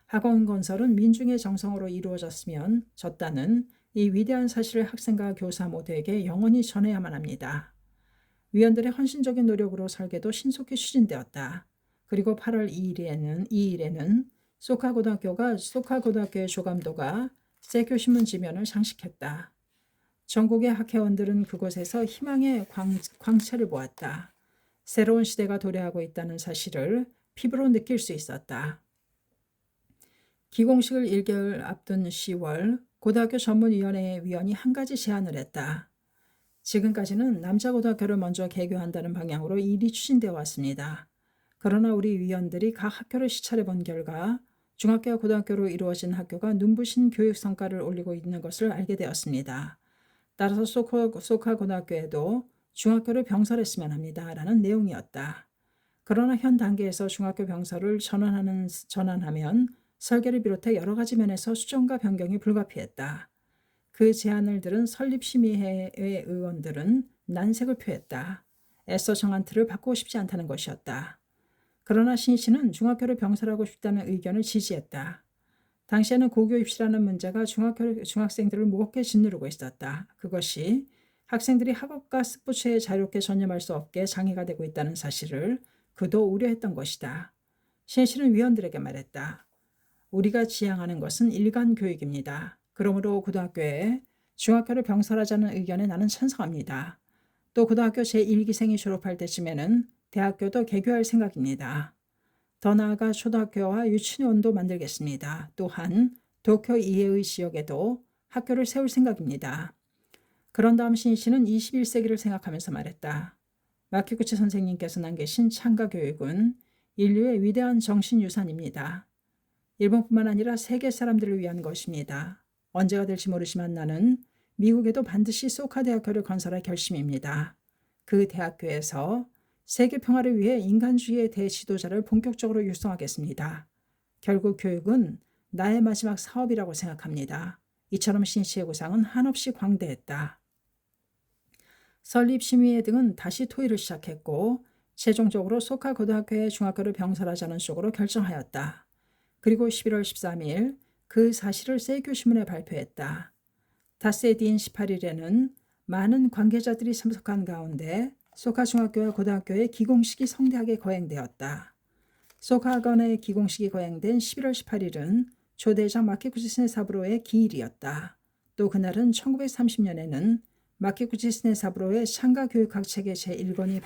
학원 건설은 민중의 정성으로 이루어졌으면 졌다는 이 위대한 사실을 학생과 교사 모두에게 영원히 전해야만 합니다. 위원들의 헌신적인 노력으로 설계도 신속히 추진되었다. 그리고 8월 2일에는 소카고등학교의 조감도가 세교신문 지면을 장식했다. 전국의 학회원들은 그곳에서 희망의 광채를 보았다. 새로운 시대가 도래하고 있다는 사실을 피부로 느낄 수 있었다. 기공식을 1개월 앞둔 10월 고등학교 전문위원회의 위원이 한 가지 제안을 했다. 지금까지는 남자고등학교를 먼저 개교한다는 방향으로 일이 추진되어 왔습니다. 그러나 우리 위원들이 각 학교를 시찰해 본 결과 중학교와 고등학교로 이루어진 학교가 눈부신 교육 성과를 올리고 있는 것을 알게 되었습니다. 따라서 소카 고등학교에도 중학교를 병설했으면 합니다. 라는 내용이었다. 그러나 현 단계에서 중학교 병설을 전환하면 설계를 비롯해 여러 가지 면에서 수정과 변경이 불가피했다. 그 제안을 들은 설립심의회 의원들은 난색을 표했다. 애써 정한 틀을 바꾸고 싶지 않다는 것이었다. 그러나 신 씨는 중학교를 병설하고 싶다는 의견을 지지했다. 당시에는 고교 입시라는 문제가 중학생들을 무겁게 짓누르고 있었다. 그것이 학생들이 학업과 스포츠에 자유롭게 전념할 수 없게 장애가 되고 있다는 사실을 그도 우려했던 것이다. 신 씨는 위원들에게 말했다. 우리가 지향하는 것은 일간 교육입니다. 그러므로 고등학교에 중학교를 병설하자는 의견에 나는 찬성합니다. 또 고등학교 제1기생이 졸업할 때쯤에는 대학교도 개교할 생각입니다. 더 나아가 초등학교와 유치원도 만들겠습니다. 또한 도쿄 이외의 지역에도 학교를 세울 생각입니다. 그런 다음 신 씨는 21세기를 생각하면서 말했다. 마키구치 선생님께서 남기신 창가 교육은 인류의 위대한 정신유산입니다. 일본뿐만 아니라 세계 사람들을 위한 것입니다. 언제가 될지 모르지만 나는 미국에도 반드시 소카 대학교를 건설할 결심입니다. 그 대학교에서 세계 평화를 위해 인간주의의 대지도자를 본격적으로 육성하겠습니다. 결국 교육은 나의 마지막 사업이라고 생각합니다. 이처럼 신 씨의 구상은 한없이 광대했다. 설립심의회 등은 다시 토의를 시작했고 최종적으로 소카 고등학교의 중학교를 병설하자는 쪽으로 결정하였다. 그리고 11월 13일 그 사실을 세이교신문에 발표했다. 다세디인 18일에는 많은 관계자들이 참석한 가운데 소카 중학교와 고등학교의 기공식이 성대하게 거행되었다. 소카 학원의 기공식이 거행된 11월 18일은 조대장 마키구치 스네사부로의 기일이었다. 또 그날은 1930년에는 마키구치 스네사부로의 창가 교육학 체계 제1권이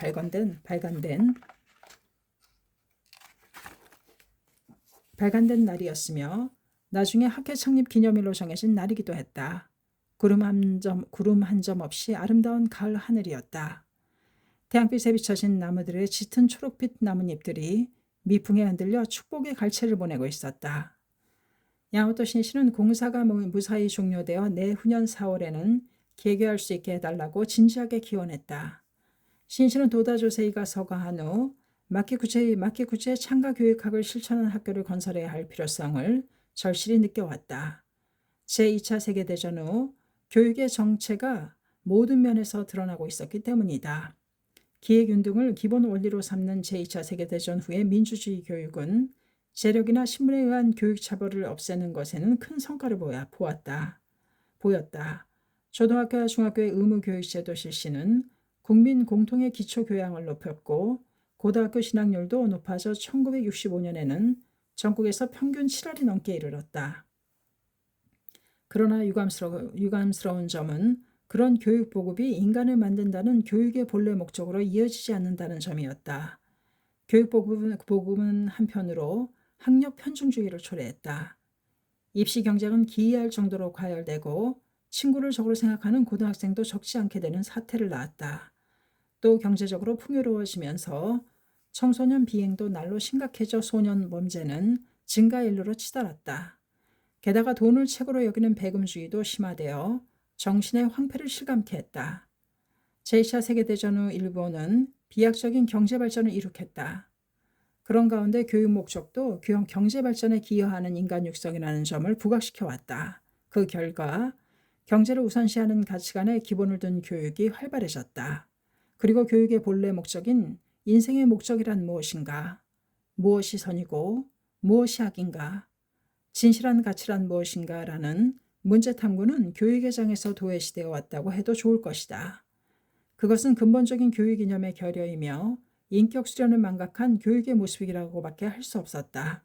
발간된 날이었으며 나중에 학회 창립 기념일로 정해진 날이기도 했다. 구름 한 점 없이 아름다운 가을 하늘이었다. 태양빛에 비춰진 나무들의 짙은 초록빛 나뭇잎들이 미풍에 흔들려 축복의 갈채를 보내고 있었다. 야마토 신시는 공사가 무사히 종료되어 내후년 4월에는 개교할 수 있게 해달라고 진지하게 기원했다. 신시는 도다 조세이가 서거한 후 마키구치의 창가 교육학을 실천하는 학교를 건설해야 할 필요성을 절실히 느껴왔다. 제2차 세계대전 후 교육의 정체가 모든 면에서 드러나고 있었기 때문이다. 기획윤등을 기본 원리로 삼는 제2차 세계대전 후의 민주주의 교육은 재력이나 신분에 의한 교육차별을 없애는 것에는 큰 성과를 보였다. 초등학교와 중학교의 의무교육제도 실시는 국민 공통의 기초교양을 높였고 고등학교 진학률도 높아져 1965년에는 전국에서 평균 7할이 넘게 이르렀다. 그러나 유감스러운 점은 그런 교육 보급이 인간을 만든다는 교육의 본래 목적으로 이어지지 않는다는 점이었다. 교육 보급은 한편으로 학력 편중주의를 초래했다. 입시 경쟁은 기이할 정도로 과열되고 친구를 적으로 생각하는 고등학생도 적지 않게 되는 사태를 낳았다. 또 경제적으로 풍요로워지면서 청소년 비행도 날로 심각해져 소년 범죄는 증가일로로 치달았다. 게다가 돈을 최고로 여기는 배금주의도 심화되어 정신의 황폐를 실감케 했다. 제2차 세계대전 후 일본은 비약적인 경제발전을 이룩했다. 그런 가운데 교육 목적도 경제발전에 기여하는 인간 육성이라는 점을 부각시켜왔다. 그 결과 경제를 우선시하는 가치관에 기본을 둔 교육이 활발해졌다. 그리고 교육의 본래 목적인 인생의 목적이란 무엇인가? 무엇이 선이고 무엇이 악인가? 진실한 가치란 무엇인가? 라는 문제 탐구는 교육의 장에서 도외시되어 왔다고 해도 좋을 것이다. 그것은 근본적인 교육 이념의 결여이며 인격 수련을 망각한 교육의 모습이라고밖에 할 수 없었다.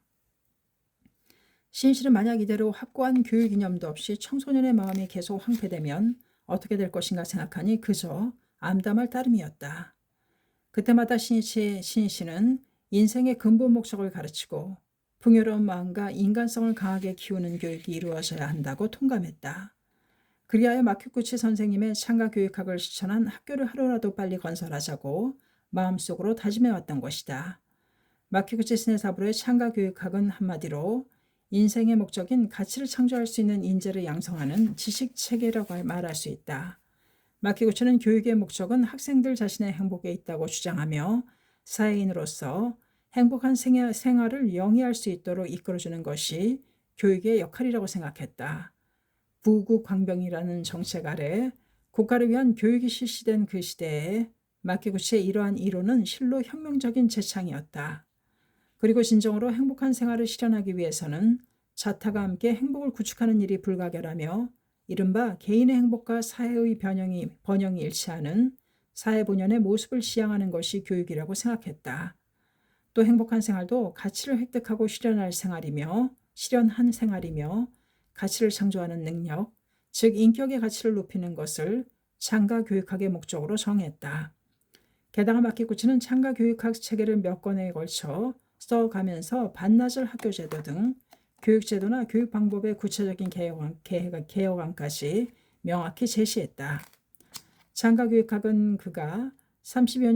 신실은 만약 이대로 확고한 교육 이념도 없이 청소년의 마음이 계속 황폐되면 어떻게 될 것인가 생각하니 그저 암담할 따름이었다. 그때마다 신씨는 인생의 근본 목적을 가르치고 풍요로운 마음과 인간성을 강하게 키우는 교육이 이루어져야 한다고 통감했다. 그리하여 마키구치 선생님의 창가 교육학을 실천한 학교를 하루라도 빨리 건설하자고 마음속으로 다짐해왔던 것이다. 마키구치 스네사부로의 창가 교육학은 한마디로 인생의 목적인 가치를 창조할 수 있는 인재를 양성하는 지식 체계라고 말할 수 있다. 마키구치는 교육의 목적은 학생들 자신의 행복에 있다고 주장하며 사회인으로서 행복한 생활을 영위할 수 있도록 이끌어주는 것이 교육의 역할이라고 생각했다. 부국광병이라는 정책 아래 국가를 위한 교육이 실시된 그 시대에 마키구치의 이러한 이론은 실로 혁명적인 재창이었다. 그리고 진정으로 행복한 생활을 실현하기 위해서는 자타가 함께 행복을 구축하는 일이 불가결하며 이른바 개인의 행복과 사회의 번영이 일치하는 사회 본연의 모습을 지향하는 것이 교육이라고 생각했다. 또 행복한 생활도 가치를 획득하고 실현한 생활이며 가치를 창조하는 능력, 즉 인격의 가치를 높이는 것을 창가 교육학의 목적으로 정했다. 게다가 마키구치는 창가 교육학 체계를 몇 권에 걸쳐 써가면서 반나절 학교제도 등 교육제도나 교육 방법의 구체적인 개혁안까지 명확히 제시했다. 창가 교육학은 그가 30여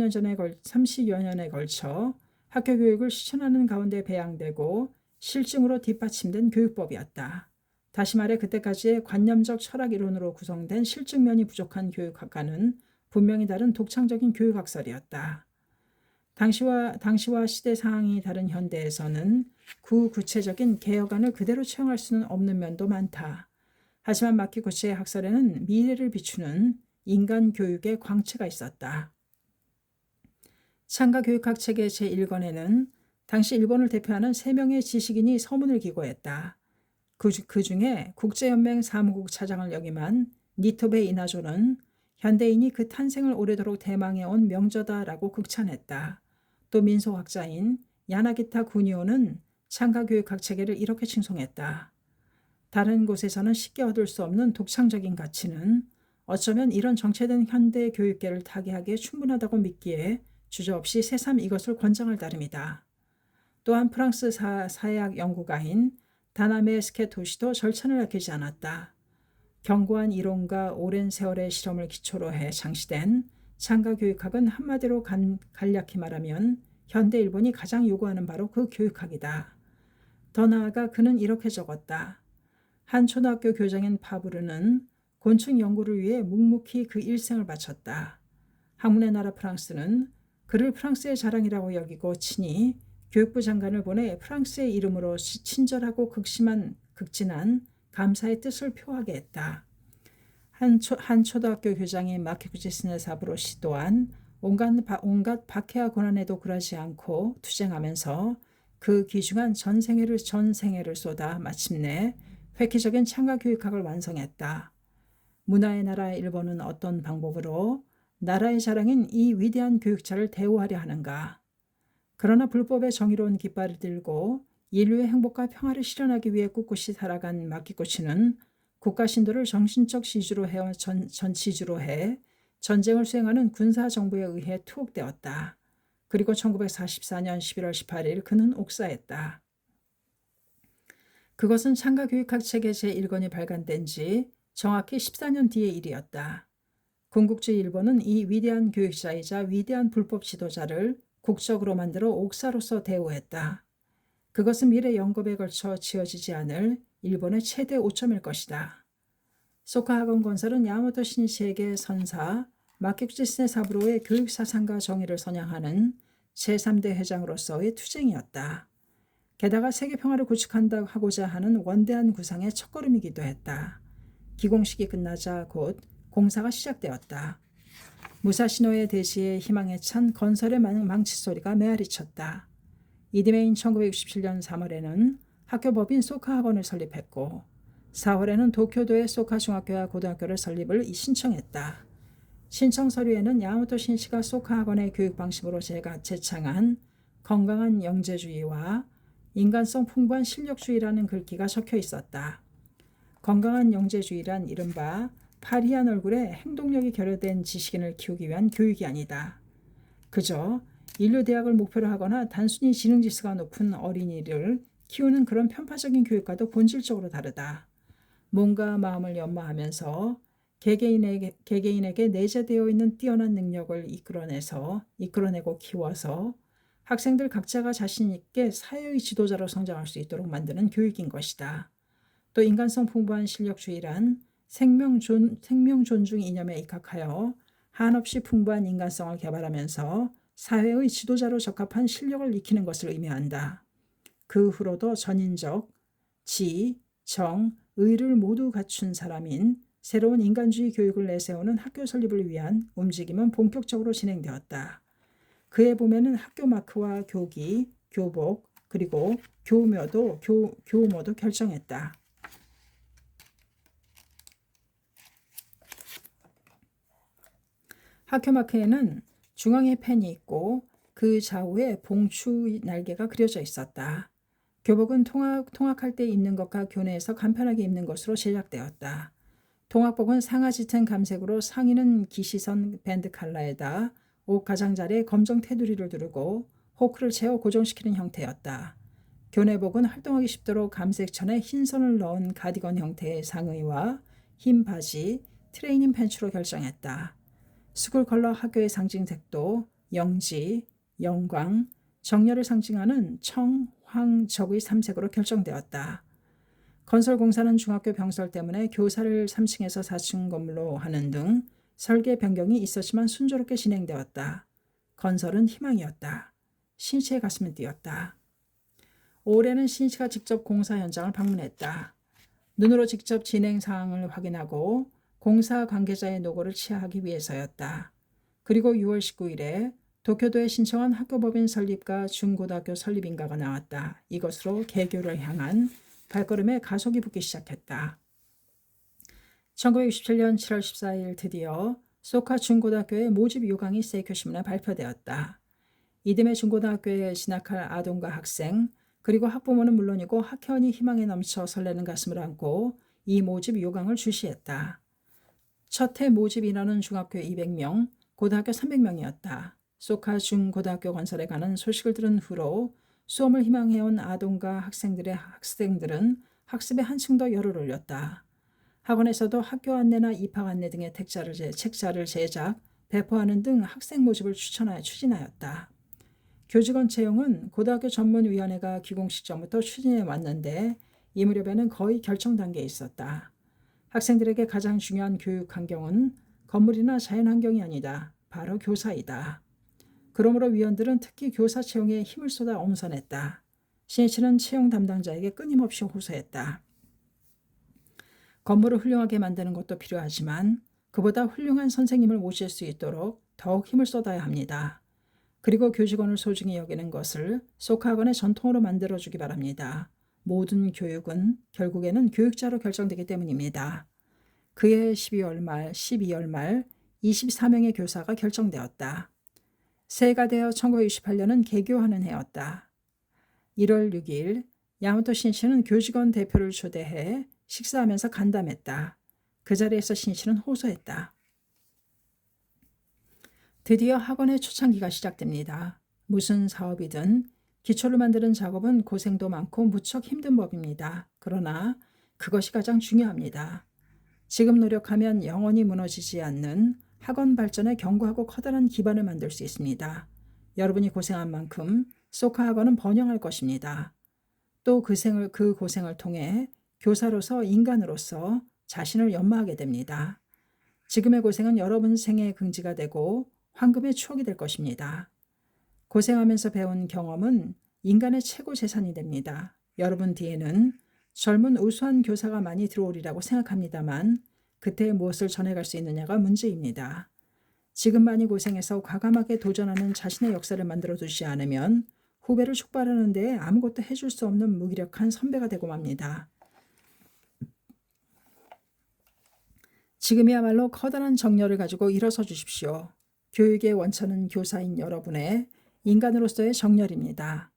년에 걸쳐 학교 교육을 실천하는 가운데 배양되고 실증으로 뒷받침된 교육법이었다. 다시 말해 그때까지의 관념적 철학 이론으로 구성된 실증면이 부족한 교육학과는 분명히 다른 독창적인 교육학설이었다. 당시와 시대 상황이 다른 현대에서는 구체적인 개혁안을 그대로 채용할 수는 없는 면도 많다. 하지만 마키구치의 학설에는 미래를 비추는 인간 교육의 광채가 있었다. 창가 교육학 체계 제1권에는 당시 일본을 대표하는 3명의 지식인이 서문을 기고했다. 그 중에 국제연맹 사무국 차장을 역임한 니토베 이나조는 현대인이 그 탄생을 오래도록 대망해온 명저다라고 극찬했다. 또 민속학자인 야나기타 구니오는 창가 교육학 체계를 이렇게 칭송했다. 다른 곳에서는 쉽게 얻을 수 없는 독창적인 가치는 어쩌면 이런 정체된 현대 교육계를 타개하기에 충분하다고 믿기에 주저없이 새삼 이것을 권장할 따름이다. 또한 프랑스 사회학 연구가인 다나메 스케토시도 절찬을 아끼지 않았다. 견고한 이론과 오랜 세월의 실험을 기초로 해 창시된 창가 교육학은 한마디로 간략히 말하면 현대 일본이 가장 요구하는 바로 그 교육학이다. 더 나아가 그는 이렇게 적었다. 한 초등학교 교장인 파브르는 곤충 연구를 위해 묵묵히 그 일생을 바쳤다. 학문의 나라 프랑스는 그를 프랑스의 자랑이라고 여기고 친히 교육부 장관을 보내 프랑스의 이름으로 친절하고 극진한 감사의 뜻을 표하게 했다. 한 초등학교 교장인 마키구치 스네사부로시 또한 온갖 박해와 고난에도 굴하지 않고 투쟁하면서 그 귀중한 전생애를 쏟아 마침내 획기적인 창가 교육학을 완성했다. 문화의 나라 일본은 어떤 방법으로 나라의 자랑인 이 위대한 교육자를 대우하려 하는가? 그러나 불법의 정의로운 깃발을 들고 인류의 행복과 평화를 실현하기 위해 꿋꿋이 살아간 마키구치는 국가 신도를 정신적 지주로 해 전쟁을 수행하는 군사 정부에 의해 투옥되었다. 그리고 1944년 11월 18일 그는 옥사했다. 그것은 창가 교육학 체계 제1권이 발간된 지 정확히 14년 뒤의 일이었다. 군국주의 일본은 이 위대한 교육자이자 위대한 불법 지도자를 국적으로 만들어 옥사로서 대우했다. 그것은 미래 영겁에 걸쳐 지어지지 않을 일본의 최대 오점일 것이다. 소카 학원 건설은 야마토 신이치에게 선사 마키구치 스네사부로의 교육 사상과 정의를 선양하는 제3대 회장으로서의 투쟁이었다. 게다가 세계 평화를 구축하고자 하는 원대한 구상의 첫걸음이기도 했다. 기공식이 끝나자 곧 공사가 시작되었다. 무사시노의 대시에 희망에 찬 건설의 망치 소리가 메아리쳤다. 이듬해인 1967년 3월에는 학교법인 소카 학원을 설립했고 4월에는 도쿄도의 소카 중학교와 고등학교를 설립을 신청했다. 신청 서류에는 야마토 신시가 소카 학원의 교육 방식으로 제창한 건강한 영재주의와 인간성 풍부한 실력주의라는 글귀가 적혀 있었다. 건강한 영재주의란 이른바 파리한 얼굴에 행동력이 결여된 지식인을 키우기 위한 교육이 아니다. 그저 인류대학을 목표로 하거나 단순히 지능지수가 높은 어린이를 키우는 그런 편파적인 교육과도 본질적으로 다르다. 몸과 마음을 연마하면서 개개인에게 내재되어 있는 뛰어난 능력을 이끌어내고 키워서 학생들 각자가 자신 있게 사회의 지도자로 성장할 수 있도록 만드는 교육인 것이다. 또 인간성 풍부한 실력주의란 생명 존중 이념에 입각하여 한없이 풍부한 인간성을 개발하면서 사회의 지도자로 적합한 실력을 익히는 것을 의미한다. 그 후로도 전인적, 지, 정, 의를 모두 갖춘 사람인 새로운 인간주의 교육을 내세우는 학교 설립을 위한 움직임은 본격적으로 진행되었다. 그의 봄에는 학교 마크와 교기, 교복, 그리고 교모도 결정했다. 학교 마크에는 중앙에 펜이 있고 그 좌우에 봉추 날개가 그려져 있었다. 교복은 통학할 때 입는 것과 교내에서 간편하게 입는 것으로 제작되었다. 통학복은 상하 짙은 감색으로 상의는 기시선 밴드 컬러에다 옷 가장자리에 검정 테두리를 두르고 호크를 채워 고정시키는 형태였다. 교내복은 활동하기 쉽도록 감색 천에 흰 선을 넣은 가디건 형태의 상의와 흰 바지, 트레이닝 팬츠로 결정했다. 스쿨 컬러 학교의 상징색도 영지, 영광, 정열을 상징하는 청, 황, 적의 3색으로 결정되었다. 건설공사는 중학교 병설 때문에 교사를 3층에서 4층 건물로 하는 등 설계 변경이 있었지만 순조롭게 진행되었다. 건설은 희망이었다. 신씨의 가슴은 뛰었다. 올해는 신씨가 직접 공사 현장을 방문했다. 눈으로 직접 진행 사항을 확인하고 공사 관계자의 노고를 취하하기 위해서였다. 그리고 6월 19일에 도쿄도에 신청한 학교법인 설립과 중고등학교 설립 인가가 나왔다. 이것으로 개교를 향한 발걸음에 가속이 붙기 시작했다. 1967년 7월 14일 드디어 소카 중고등학교의 모집 요강이 세이쿄신문에 발표되었다. 이듬해 중고등학교에 진학할 아동과 학생, 그리고 학부모는 물론이고 학회원이 희망에 넘쳐 설레는 가슴을 안고 이 모집 요강을 주시했다. 첫 해 모집 인원은 중학교 200명, 고등학교 300명이었다. 소카 중고등학교 건설에 관한 소식을 들은 후로 수험을 희망해온 아동과 학생들은 학습에 한층 더 열을 올렸다. 학원에서도 학교 안내나 입학 안내 등의 책자를 제작, 배포하는 등 학생 모집을 추진하였다. 교직원 채용은 고등학교 전문위원회가 기공식 전부터 추진해 왔는데 이 무렵에는 거의 결정 단계에 있었다. 학생들에게 가장 중요한 교육 환경은 건물이나 자연환경이 아니다. 바로 교사이다. 그러므로 위원들은 특히 교사 채용에 힘을 쏟아 엄선했다. 신이치는 채용 담당자에게 끊임없이 호소했다. 건물을 훌륭하게 만드는 것도 필요하지만 그보다 훌륭한 선생님을 모실 수 있도록 더욱 힘을 쏟아야 합니다. 그리고 교직원을 소중히 여기는 것을 소카학원의 전통으로 만들어주기 바랍니다. 모든 교육은 결국에는 교육자로 결정되기 때문입니다. 그해 12월 말 24명의 교사가 결정되었다. 새해가 되어 1968년은 개교하는 해였다. 1월 6일 야마토 신이치는 교직원 대표를 초대해 식사하면서 간담했다. 그 자리에서 신이치는 호소했다. 드디어 학원의 초창기가 시작됩니다. 무슨 사업이든 기초를 만드는 작업은 고생도 많고 무척 힘든 법입니다. 그러나 그것이 가장 중요합니다. 지금 노력하면 영원히 무너지지 않는 학원 발전에 견고하고 커다란 기반을 만들 수 있습니다. 여러분이 고생한 만큼 소카 학원은 번영할 것입니다. 또 그 고생을 통해 교사로서 인간으로서 자신을 연마하게 됩니다. 지금의 고생은 여러분 생의 긍지가 되고 황금의 추억이 될 것입니다. 고생하면서 배운 경험은 인간의 최고 재산이 됩니다. 여러분 뒤에는 젊은 우수한 교사가 많이 들어오리라고 생각합니다만 그때 무엇을 전해갈 수 있느냐가 문제입니다. 지금 많이 고생해서 과감하게 도전하는 자신의 역사를 만들어 두지 않으면 후배를 촉발하는 데에 아무것도 해줄 수 없는 무기력한 선배가 되고 맙니다. 지금이야말로 커다란 정열을 가지고 일어서 주십시오. 교육의 원천은 교사인 여러분의 인간으로서의 정열입니다.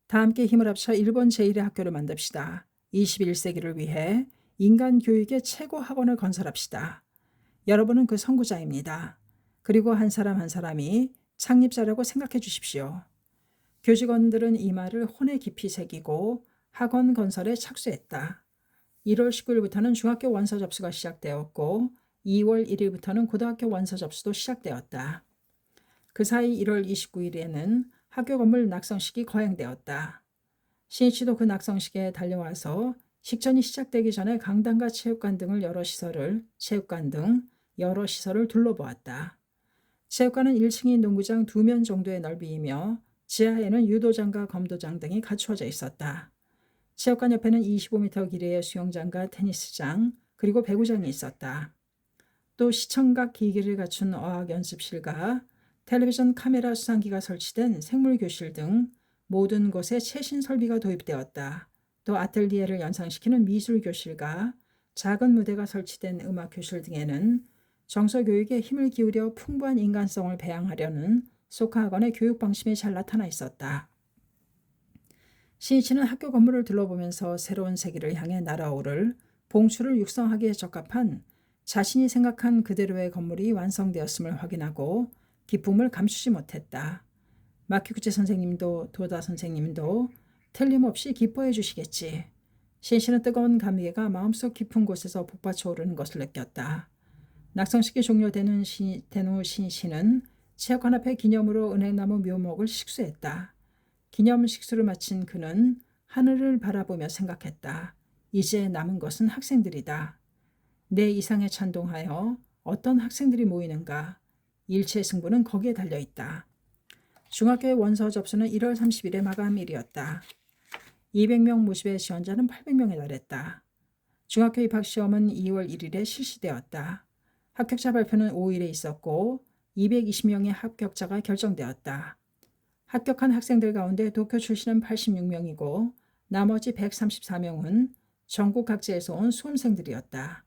다 함께 힘을 합쳐 일본 제1의 학교를 만듭시다. 21세기를 위해 인간 교육의 최고 학원을 건설합시다. 여러분은 그 선구자입니다. 그리고 한 사람 한 사람이 창립자라고 생각해 주십시오. 교직원들은 이 말을 혼에 깊이 새기고 학원 건설에 착수했다. 1월 19일부터는 중학교 원서 접수가 시작되었고 2월 1일부터는 고등학교 원서 접수도 시작되었다. 그 사이 1월 29일에는 학교 건물 낙성식이 거행되었다. 신이치도 그 낙성식에 달려와서 식전이 시작되기 전에 강당과 체육관 등 여러 시설을 둘러보았다. 체육관은 1층이 농구장 2면 정도의 넓이이며 지하에는 유도장과 검도장 등이 갖추어져 있었다. 체육관 옆에는 25m 길이의 수영장과 테니스장 그리고 배구장이 있었다. 또 시청각 기기를 갖춘 어학 연습실과 텔레비전 카메라 수상기가 설치된 생물교실 등 모든 곳에 최신 설비가 도입되었다. 또 아틀리에를 연상시키는 미술교실과 작은 무대가 설치된 음악교실 등에는 정서교육에 힘을 기울여 풍부한 인간성을 배양하려는 소카학원의 교육 방침이 잘 나타나 있었다. 신이치는 학교 건물을 둘러보면서 새로운 세계를 향해 날아오를 봉추를 육성하기에 적합한 자신이 생각한 그대로의 건물이 완성되었음을 확인하고 기쁨을 감추지 못했다. 마키구치 선생님도 도다 선생님도 틀림없이 기뻐해 주시겠지. 신씨는 뜨거운 감개가 마음속 깊은 곳에서 북받쳐 오르는 것을 느꼈다. 낙성식이 종료되는 후 신씨는 체육관 앞에 기념으로 은행나무 묘목을 식수했다. 기념 식수를 마친 그는 하늘을 바라보며 생각했다. 이제 남은 것은 학생들이다. 내 이상에 찬동하여 어떤 학생들이 모이는가. 일체 승부는 거기에 달려있다. 중학교의 원서 접수는 1월 30일에 마감일이었다. 200명 모집의 지원자는 800명에 달했다. 중학교 입학시험은 2월 1일에 실시되었다. 합격자 발표는 5일에 있었고 220명의 합격자가 결정되었다. 합격한 학생들 가운데 도쿄 출신은 86명이고 나머지 134명은 전국 각지에서 온 수험생들이었다.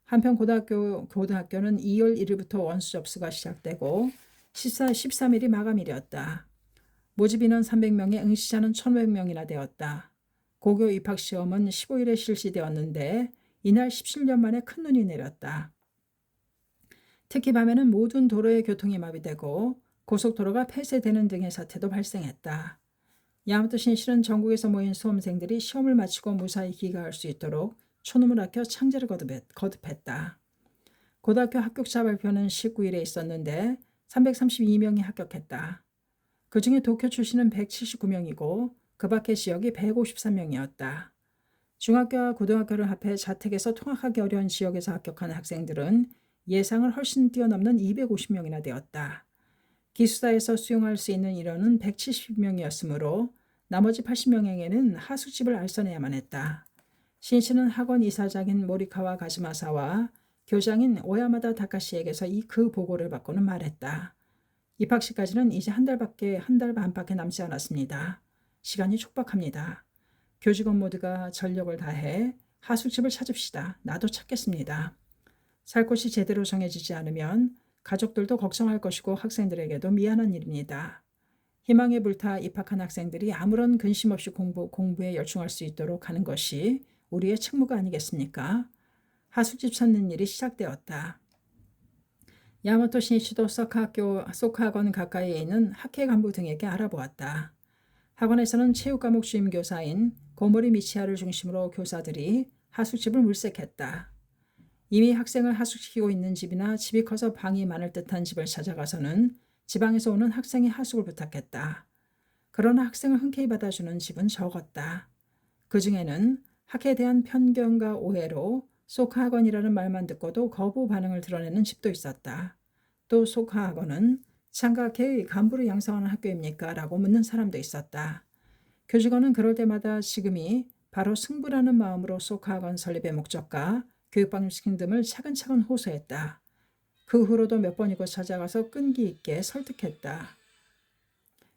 한편 고등학교는 2월 1일부터 원수 접수가 시작되고 13일이 마감일이었다. 모집 인원 300명에 응시자는 1,500명이나 되었다. 고교 입학시험은 15일에 실시되었는데 이날 17년 만에 큰 눈이 내렸다. 특히 밤에는 모든 도로의 교통이 마비되고 고속도로가 폐쇄되는 등의 사태도 발생했다. 야마토 신실은 전국에서 모인 수험생들이 시험을 마치고 무사히 귀가할 수 있도록 초놈을 아껴 창제를 거듭했다. 고등학교 합격자 발표는 19일에 있었는데 332명이 합격했다. 그중에 도쿄 출신은 179명이고 그 밖의 지역이 153명이었다. 중학교와 고등학교를 합해 자택에서 통학하기 어려운 지역에서 합격한 학생들은 예상을 훨씬 뛰어넘는 250명이나 되었다. 기숙사에서 수용할 수 있는 인원은 170명이었으므로 나머지 80명에게는 하숙집을 알선해야만 했다. 신씨는 학원 이사장인 모리카와 가즈마사와 교장인 오야마다 다카시에게서 그 보고를 받고는 말했다. 입학식까지는 이제 한 달 반밖에 남지 않았습니다. 시간이 촉박합니다. 교직원 모두가 전력을 다해 하숙집을 찾읍시다. 나도 찾겠습니다. 살 곳이 제대로 정해지지 않으면 가족들도 걱정할 것이고 학생들에게도 미안한 일입니다. 희망에 불타 입학한 학생들이 아무런 근심 없이 공부에 열중할 수 있도록 하는 것이 우리의 책무가 아니겠습니까? 하숙집 찾는 일이 시작되었다. 야마토 신이치도 소카학원 가까이에 있는 학회 간부 등에게 알아보았다. 학원에서는 체육과목 주임교사인 고모리 미치아를 중심으로 교사들이 하숙집을 물색했다. 이미 학생을 하숙시키고 있는 집이나 집이 커서 방이 많을 듯한 집을 찾아가서는 지방에서 오는 학생이 하숙을 부탁했다. 그러나 학생을 흔쾌히 받아주는 집은 적었다. 그 중에는 학회에 대한 편견과 오해로 소카학원이라는 말만 듣고도 거부 반응을 드러내는 집도 있었다. 또 소카학원은 창가학회의 간부를 양성하는 학교입니까? 라고 묻는 사람도 있었다. 교직원은 그럴 때마다 지금이 바로 승부라는 마음으로 소카학원 설립의 목적과 교육방식 등을 차근차근 호소했다. 그 후로도 몇 번이고 찾아가서 끈기 있게 설득했다.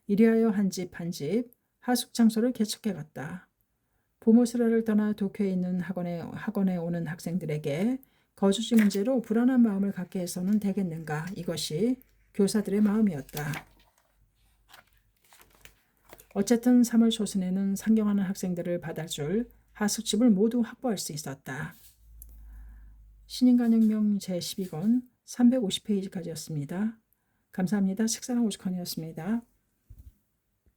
이리하여 한 집 한 집 하숙 장소를 개척해 갔다. 부모스라를 떠나 도쿄에 있는 학원에 오는 학생들에게 거주지 문제로 불안한 마음을 갖게 해서는 되겠는가. 이것이 교사들의 마음이었다. 어쨌든 3월 초순에는 상경하는 학생들을 받아줄 하숙집을 모두 확보할 수 있었다. 신인간혁명 제12권 350페이지까지였습니다. 감사합니다. 책사랑 오죽헌이었습니다.